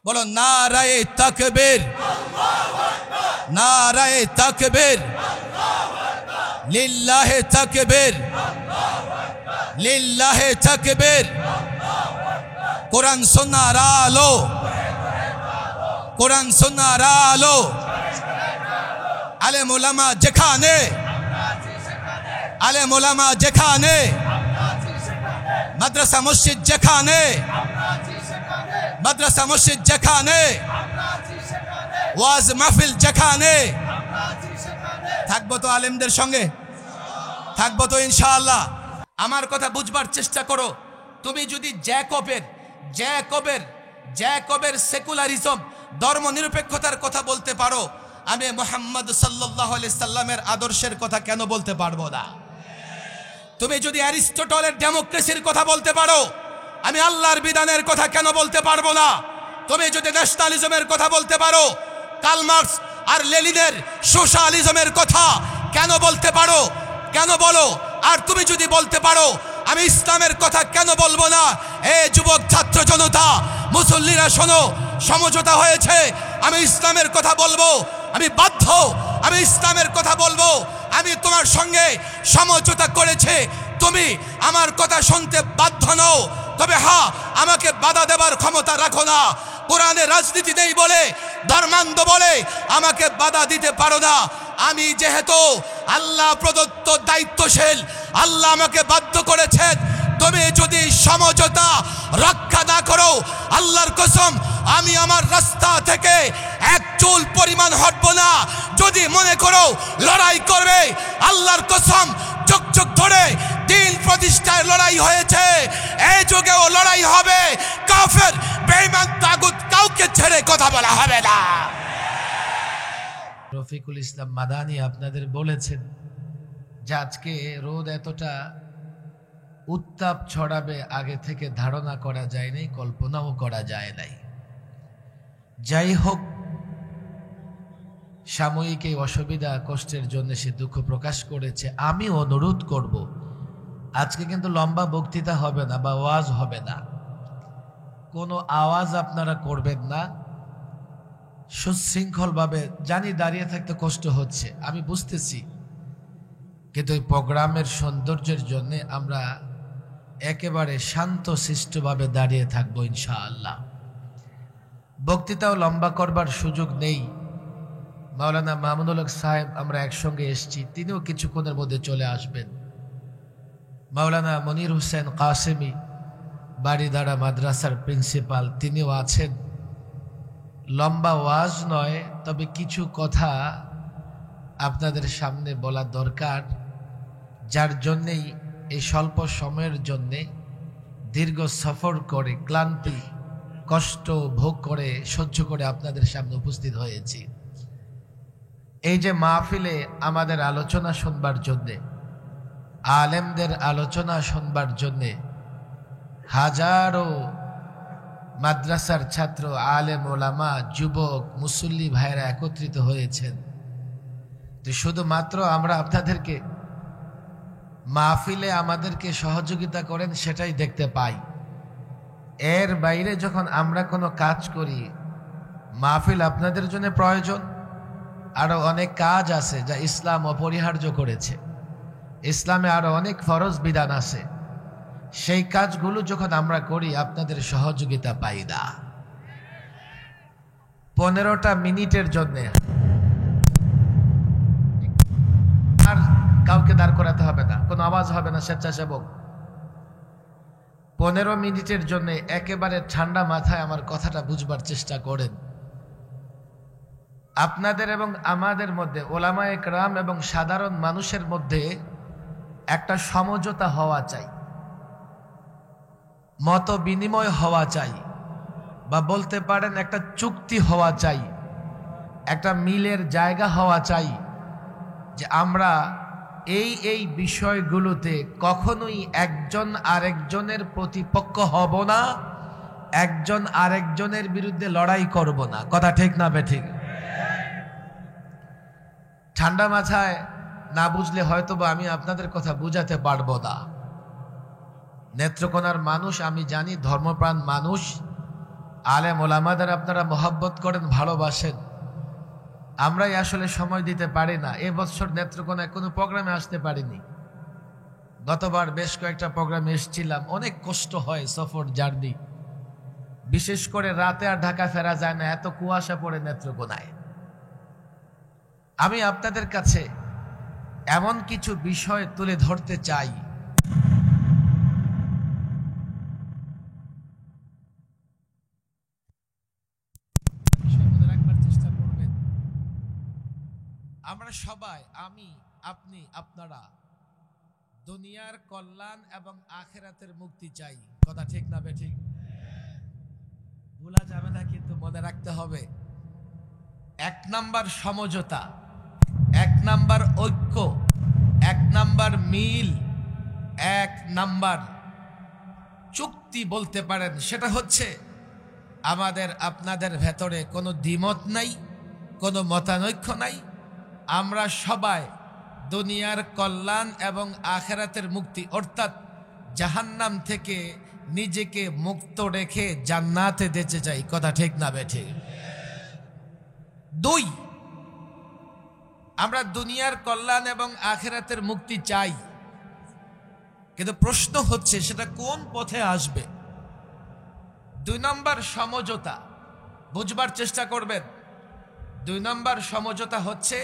बोलो नाराए तकबीर, नाराए तकबीर, लिल्लाहे तकबीर, लिल्लाहे तकबीर। कुरान सुन्नाहर आलो, कुरान सुन्नाहर आलो। आलेम उलामा जेखाने, आलेम उलामा जेखाने, মাদ্রাসা মসজিদ যেখানে, মাদ্রাসা মসজিদ যেখানে, ওয়াজ মাহফিল যেখানে, থাকবো তো আলেমদের সঙ্গে, থাকবো তো ইনশাআল্লাহ। আমার কথা বুঝবার চেষ্টা করো। তুমি যদি জ্যাকবের সেকুলারিজম, ধর্ম নিরপেক্ষতার কথা বলতে পারো, আমি মুহাম্মদ সাল্লাল্লাহু আলাইহি সাল্লামের আদর্শের কথা কেন বলতে পারবো না? তুমি যদি অ্যারিস্টটলের ডেমোক্রেসির কথা বলতে পারো, আমি আল্লাহর বিধানের কথা কেন বলতে পারবো না? তুমি যদি ন্যাশনালিজমের কথা বলতে পারো, কার্ল মার্কস আর লেনিনের সোশ্যালিজমের কথা কেন বলতে পারো? কেন বলো? আর তুমি যদি বলতে পারো, আমি ইসলামের কথা কেন বলবো না? এ যুবক ছাত্র জনতা, মুসল্লিরা শোনো, সমঝোতা হয়েছে, আমি ইসলামের কথা বলবো, আমি বাধ্য, আমি ইসলামের কথা বলবো। আমি তোমার সঙ্গে সমঝোতা করেছে, তুমি আমার কথা শুনতে বাধ্য নও, তবে হ্যাঁ, আমাকে বাধা দেবার ক্ষমতা রাখো না। কোরআনে রাজনীতি নেই বলে, ধর্মান্ধ বলে আমাকে বাধা দিতে পারো না। আমি যেহেতু আল্লাহ প্রদত্ত দায়িত্বশীল, আল্লাহ আমাকে বাধ্য করেছেন। তুমি যদি সমঝোতা রক্ষা না করো, আল্লাহর কসম আমি আমার রাস্তা থেকে এক চুল পরিমাণ হটবো না। যদি মনে করো লড়াই করবে, আল্লাহর কসম যুগ যুগ ধরে দিন প্রতিষ্ঠার লড়াই হয়েছে, এই যুগেও লড়াই হবে। কাফের বেঈমান তাগুত কাউকে ছেড়ে কথা বলা হবে না। রফিকুল ইসলাম মাদানী আপনাদের বলেছেন যে আজকে রোদ এতটা উত্তাপ ছড়াবে আগে থেকে ধারণা করা যায় নাই, কল্পনাও করা যায় নাই। যাই হোক, সাময়িক এই অসুবিধা কষ্টের জন্য সে দুঃখ প্রকাশ করেছে। আমি অনুরোধ করব, আজকে কিন্তু লম্বা বক্তৃতা হবে না বা ওয়াজ হবে না, কোনো আওয়াজ আপনারা করবেন না, সুশৃঙ্খলভাবে। জানি দাঁড়িয়ে থাকতে কষ্ট হচ্ছে, আমি বুঝতেছি, কিন্তু এই প্রোগ্রামের সৌন্দর্যের জন্য আমরা একেবারে শান্ত শিষ্টভাবে দাঁড়িয়ে থাকবো ইনশাআল্লাহ। বক্তৃতাও লম্বা করবার সুযোগ নেই। মাওলানা মামুনুল হক সাহেব আমরা একসঙ্গে এসেছি, তিনিও কিছুক্ষণের মধ্যে চলে আসবেন। মাওলানা মনির হোসেন কাসেমি বাড়িদাড়া মাদ্রাসার প্রিন্সিপাল, তিনিও আছেন। লম্বা ওয়াজ নয়, তবে কিছু কথা আপনাদের সামনে বলা দরকার, যার জন্যেই এই স্বল্প সময়ের জন্যে দীর্ঘ সফর করে ক্লান্তি কষ্ট ভোগ করে সহ্য করে আপনাদের সামনে উপস্থিত হয়েছি। এই যে মাহফিলে আমাদের আলোচনা শুনবার জন্যে, আলেমদের আলোচনা শুনবার জন্যে হাজারো মাদ্রাসার ছাত্র, আলেম ওলামা, যুবক, মুসল্লি ভাইরা একত্রিত হয়েছেন। তো শুধুমাত্র আমরা আপনাদেরকে মাহফিলে আমাদেরকে সহযোগিতা করেন সেটাই দেখতে পাই। এর বাইরে যখন আমরা কোনো কাজ করি, মাহফিল আপনাদের জন্য প্রয়োজন। আরো অনেক কাজ আছে যা ইসলাম অপরিহার্য করেছে, ইসলামে আরো অনেক ফরজ বিধান আছে, সেই কাজগুলো যখন আমরা করি আপনাদের সহযোগিতা পাই না। 15টা মিনিটের জন্য আর কাউকে দাঁড় করাতে হবে না, কোনো আওয়াজ হবে না, স্বেচ্ছাসেবক। 15 মিনিটের জন্য একেবারে ঠান্ডা মাথায় আমার কথাটা বুঝবার চেষ্টা করেন। আপনাদের এবং আমাদের মধ্যে, ওলামায়ে কেরাম এবং সাধারণ মানুষের মধ্যে একটা সমঝোতা হওয়া চাই, মত বিনিময় হওয়া চাই, বা বলতে পারেন একটা চুক্তি হওয়া চাই, একটা মিলের জায়গা হওয়া চাই, যে আমরা এই বিষয়গুলোতে কখনোই একজন আরেকজনের প্রতিপক্ষ হব না, একজন আরেকজনের বিরুদ্ধে লড়াই করব না। কথা ঠিক না বেঠিক? ঠান্ডা মাথায় না বুঝলে হয়তোবা আমি আপনাদের কথা বুঝাতে পারবো না। নেত্রকোনার মানুষ আমি জানি, ধর্মপ্রাণ মানুষ, আলেম ওলামাদের আপনারা মহব্বত করেন, ভালোবাসেন, আমরাই আসলে সময় দিতে পারি না। এবছর নেত্রকোনায় কোনো প্রোগ্রামে আসতে পারিনি। গতবার বেশ কয়েকটা প্রোগ্রামে এসেছিলাম। অনেক কষ্ট হয় সফর, জার্নি, বিশেষ করে রাতে আর ঢাকা ফেরা যায় না, এত কুয়াশা পড়ে নেত্রকোনায়। আমি আপনাদের কাছে এমন কিছু বিষয় তুলে ধরতে চাই, চেষ্টা করবেন। আমরা সবাই, আমি, আপনি, আপনারা দুনিয়ার কল্যাণ এবং আখিরাতের মুক্তি চাই। কথা ঠিক না বেঠিক? ভুলা যাবে না, কিন্তু মনে রাখতে হবে। 1 নাম্বার সমঝোতা, 1 নাম্বার ঐক্য, 1 নাম্বার মিল, 1 নাম্বার চুক্তি বলতে পারেন, সেটা হচ্ছে আমাদের আপনাদের ভেতরে কোনো দ্বিমত নাই, কোনো মতানৈক্য নাই। আমরা সবাই দুনিয়ার কল্যাণ এবং আখিরাতের মুক্তি, অর্থাৎ জাহান্নাম থেকে নিজেকে মুক্ত রেখে জান্নাতে যেতে চাই। কথা ঠিক না বেঠিক? 2, আমরা দুনিয়ার কল্যাণ এবং আখিরাতের মুক্তি চাই, কিন্তু প্রশ্ন হচ্ছে সেটা কোন পথে আসবে। 2 নম্বর সমঝোতা, বুঝবার চেষ্টা করবেন। 2 নম্বর সমঝোতা হচ্ছে,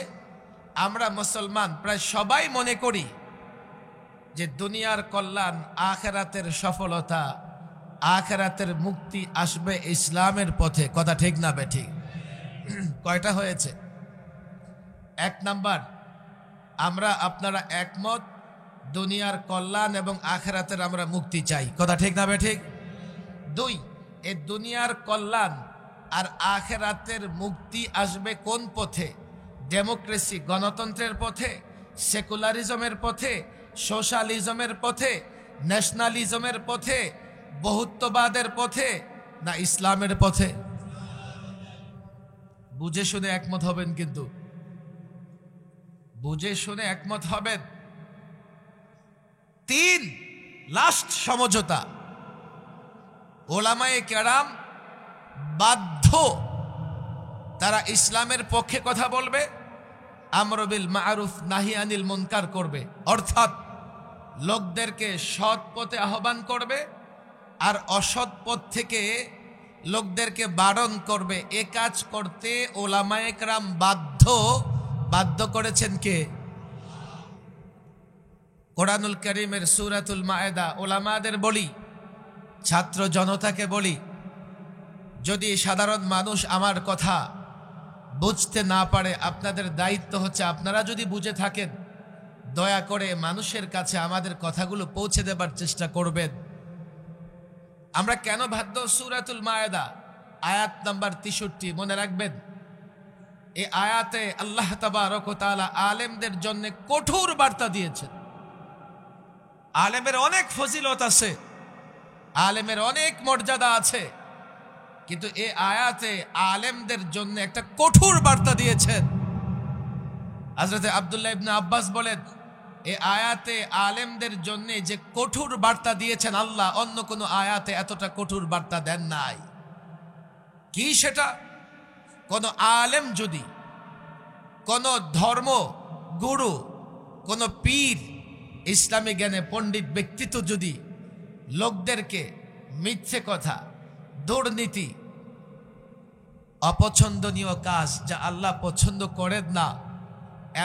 আমরা মুসলমান প্রায় সবাই মনে করি যে দুনিয়ার কল্যাণ, আখিরাতের সফলতা, আখিরাতের মুক্তি আসবে ইসলামের পথে। কথা ঠিক না বেঠিক? কয়টা হয়েছে? 1 নাম্বার, আমরা আপনারা একমত, দুনিয়ার কল্যাণ এবং আখিরাতের আমরা মুক্তি চাই। কথা ঠিক না বেঠিক? 2, এই দুনিয়ার কল্যাণ আর আখিরাতের মুক্তি আসবে কোন পথে? ডেমোক্রেসি, গণতন্ত্রের পথে, সেকুলারিজমের পথে, সোশ্যালিজমের পথে, ন্যাশনালিজমের পথে, বহুত্ববাদের পথে, না ইসলামের পথে? বুঝে শুনে একমত হবেন, কিন্তু বুঝে শুনে একমত হবেন। 3, লাস্ট সমঝোতা, ওলামায়ে কেরাম বাধ্য, তারা ইসলামের পক্ষে কথা বলবে, আমর বিল মারুফ নাহি আনিল মুনকার করবে, অর্থাৎ লোকদেরকে সৎ পথে আহ্বান করবে আর অসৎ পথ থেকে লোকদেরকে বারণ করবে। এ কাজ করতে ওলামায়ে কেরাম বাধ্য করেছেন কে? কোরআনুল কারীমের সূরাতুল মায়েদা, ওলামাদের বলি, ছাত্র জনতাকে বলি, যদি সাধারণ মানুষ আমার কথা বুঝতে না পারে, আপনাদের দায়িত্ব হচ্ছে, আপনারা যদি বুঝে থাকেন, দয়া করে মানুষের কাছে আমাদের কথাগুলো পৌঁছে দেবার চেষ্টা করবেন। আমরা কেন বাধ্য? সূরাতুল মায়েদা আয়াত নাম্বার 63 মনে রাখবেন। এই আয়াতে আল্লাহ তাবারক ওয়া তাআলা আলেমদের জন্য কঠোর বার্তা দিয়েছেন। আলেমের অনেক ফজিলত আছে, আলেমের অনেক মর্যাদা আছে, কিন্তু এই আয়াতে আলেমদের জন্য একটা কঠোর বার্তা দিয়েছেন। হযরত আব্দুল্লাহ ইবনে আব্বাস বলেন, এই আয়াতে আলেমদের জন্য যে কঠোর বার্তা দিয়েছেন আল্লাহ, অন্য কোনো আয়াতে এতটা কঠোর বার্তা দেন নাই। কি সেটা? কোন আলেম যদি, কোন ধর্ম গুরু, কোন পীর, ইসলামী জ্ঞানে পণ্ডিত ব্যক্তিত্ব যদি লোকদেরকে মিথ্যে কথা, দুর্নীতি, অপছন্দনীয় কাজ, যা আল্লাহ পছন্দ করেন না,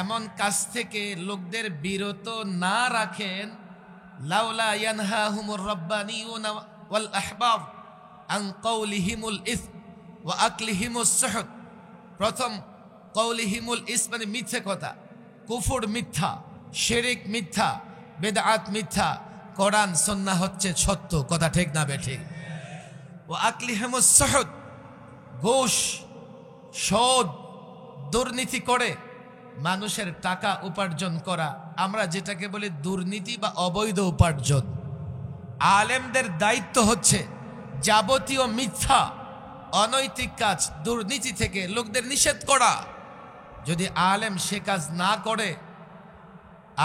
এমন কাজ থেকে লোকদের বিরত না রাখেন, লাউলা ইয়ানহাহুমুর রাব্বানিয়ুনা ওয়াল আহবাব আন কাউলিহিমুল ইসম ওয়া আকলিহিমুস সুহত। প্রথম, কাউলিহিমুল ইসম মানে মিথ্যে কথা, কুফর মিথ্যা, শিরক মিথ্যা, বিদআত মিথ্যা, কোরআন সুন্নাহ হচ্ছে সত্য। কথা ঠিক না বেঠিক? ওয়া আকলিহিমুস সুহত, ঘুষ, সুদ, দুর্নীতি করে মানুষের টাকা উপার্জন করা, আমরা যেটাকে বলি দুর্নীতি বা অবৈধ উপার্জন। আলেমদের দায়িত্ব হচ্ছে যাবতীয় মিথ্যা, অনৈতিক কাজ, দুর্নীতি থেকে লোকদের নিষেধ করা। যদি আলেম সে কাজ না করে,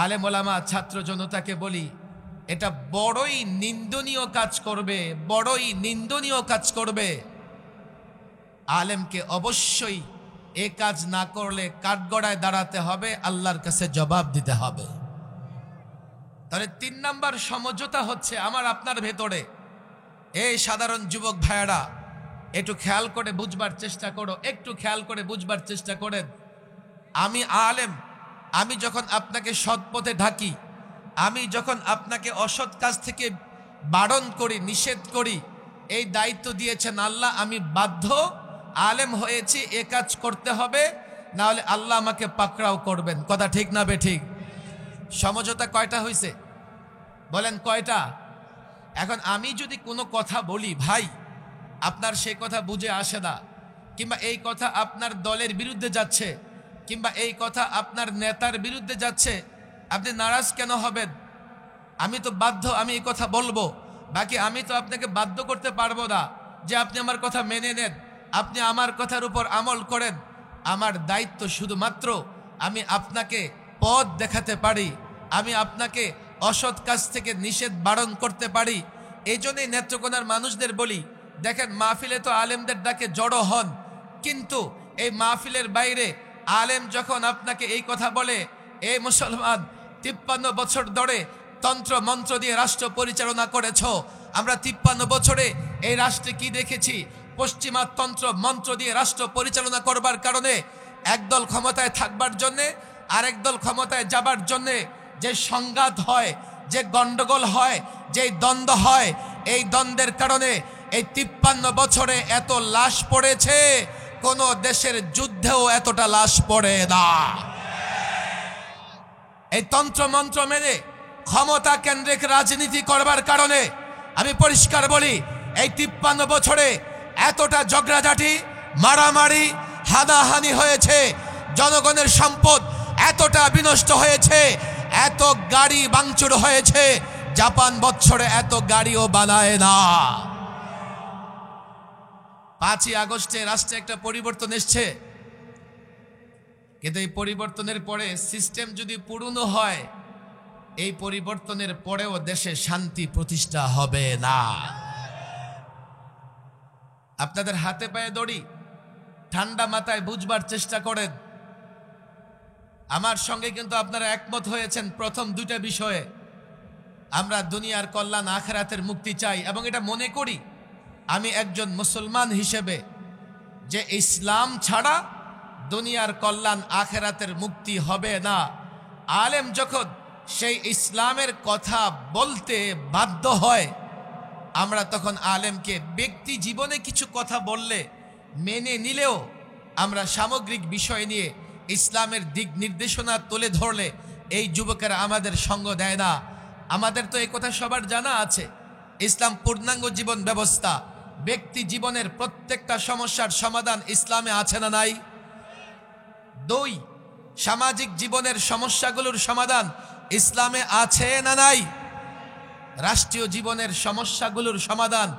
আলেম ওলামা ছাত্র জনতাকে বলি, এটা বড়ই নিন্দনীয় কাজ করবে, বড়ই নিন্দনীয় কাজ করবে। আলেমকে অবশ্যই এ কাজ না করলে কাঠগড়ায় দাঁড়াতে হবে, আল্লাহর কাছে জবাব দিতে হবে। তাহলে 3 নাম্বার সমঝোতা হচ্ছে আমার আপনার ভেতরে। এই সাধারণ যুবক ভাইয়েরা একটু খেয়াল করে বুঝবার চেষ্টা করো, একটু খেয়াল করে বুঝবার চেষ্টা করেন। আমি আলেম, আমি যখন আপনাকে সৎ পথে ঢাকি, আমি যখন আপনাকে অসৎ কাজ থেকে বারণ করি, নিষেধ করি, এই দায়িত্ব দিয়েছেন আল্লাহ। আমি বাধ্য, আলেম হয়েছি, এ কাজ করতে হবে, না হলে আল্লাহ আমাকে পাকড়াও করবেন। কথা ঠিক না বেঠিক? সমঝোতা কয়টা হয়েছে বলেন, কয়টা? এখন আমি যদি কোনো কথা বলি, ভাই আপনার সেই কথা বুঝে আসে না, কিংবা এই কথা আপনার দলের বিরুদ্ধে যাচ্ছে, কিংবা এই কথা আপনার নেতার বিরুদ্ধে যাচ্ছে, আপনি নারাজ কেন হবেন? আমি তো বাধ্য, আমি এই কথা বলবো। বাকি আমি তো আপনাকে বাধ্য করতে পারবো না যে আপনি আমার কথা মেনে নেন, আপনি আমার কথার উপর আমল করেন। আমার দায়িত্ব শুধুমাত্র আমি আপনাকে পথ দেখাতে পারি, আমি আপনাকে অসৎ কাজ থেকে নিষেধ বারণ করতে পারি। এই জন্যই নেত্রকোনার মানুষদের বলি, দেখেন মাহফিলে তো আলেমদের ডাকে জড়ো হন, কিন্তু এই মাহফিলের বাইরে আলেম যখন আপনাকে এই কথা বলে, এই মুসলমান 53 বছর ধরে তন্ত্র মন্ত্র দিয়ে রাষ্ট্র পরিচালনা করেছ, আমরা 53 বছরে এই রাষ্ট্রে কি দেখেছি? পশ্চিমা তন্ত্র মন্ত্র দিয়ে রাষ্ট্র পরিচালনা করবার কারণে একদল ক্ষমতায় থাকবার জন্যে আরেক দল ক্ষমতায় যাবার জন্যে যে সংঘাত হয়, যে গন্ডগোল হয়, যে দ্বন্দ্ব হয়, এই দ্বন্দ্বের কারণে এই 53 বছরে এত লাশ পড়েছে, কোন দেশের যুদ্ধেও এতটা লাশ পড়ে না। এই তন্ত্র মন্ত্র মেনে ক্ষমতা কেন্দ্রিক রাজনীতি করবার কারণে আমি পরিষ্কার বলি, এই 53 বছরে এতটা ঝগড়াঝাটি, মারামারি, হানাহানি হয়েছে, জনগণের সম্পদ এতটা বিনষ্ট হয়েছে, এত গাড়ি ভাঙচুর হয়েছে, জাপান বছরে এত গাড়িও বানায় না। 5ই আগস্টে রাষ্ট্রে একটা পরিবর্তন এসছে, কিন্তু এই পরিবর্তনের পরে সিস্টেম যদি পুরনো হয়, এই পরিবর্তনের পরেও দেশে শান্তি প্রতিষ্ঠা হবে না। আপনাদের হাতে পায়ে দড়ি, ঠান্ডা মাথায় বুঝবার চেষ্টা করেন। আমার সঙ্গে কিন্তু আপনারা একমত হয়েছেন প্রথম 2টা বিষয়ে। আমরা দুনিয়ার কল্যাণ, আখিরাতের মুক্তি চাই, এবং এটা মনে করি আমি একজন মুসলমান হিসেবে যে ইসলাম ছাড়া দুনিয়ার কল্যাণ, আখিরাতের মুক্তি হবে না। আলেম যখন সেই ইসলামের কথা বলতে বাধ্য হয়, আমরা তখন আলেমকে ব্যক্তি জীবনে কিছু কথা বললে মেনে নিলেও আমরা সামগ্রিক বিষয় নিয়ে ইসলামের দিক নির্দেশনা তুলে ধরলে এই যুবকেরা আমাদের সঙ্গ দেয় না। আমাদের তো এই কথা সবার জানা আছে, ইসলাম পূর্ণাঙ্গ জীবন ব্যবস্থা। ব্যক্তি জীবনের প্রত্যেকটা সমস্যার সমাধান ইসলামে আছে না নাই? 2, সামাজিক জীবনের সমস্যাগুলোর সমাধান ইসলামে আছে না নাই? রাষ্ট্রীয় জীবনের সমস্যাগুলোর সমাধান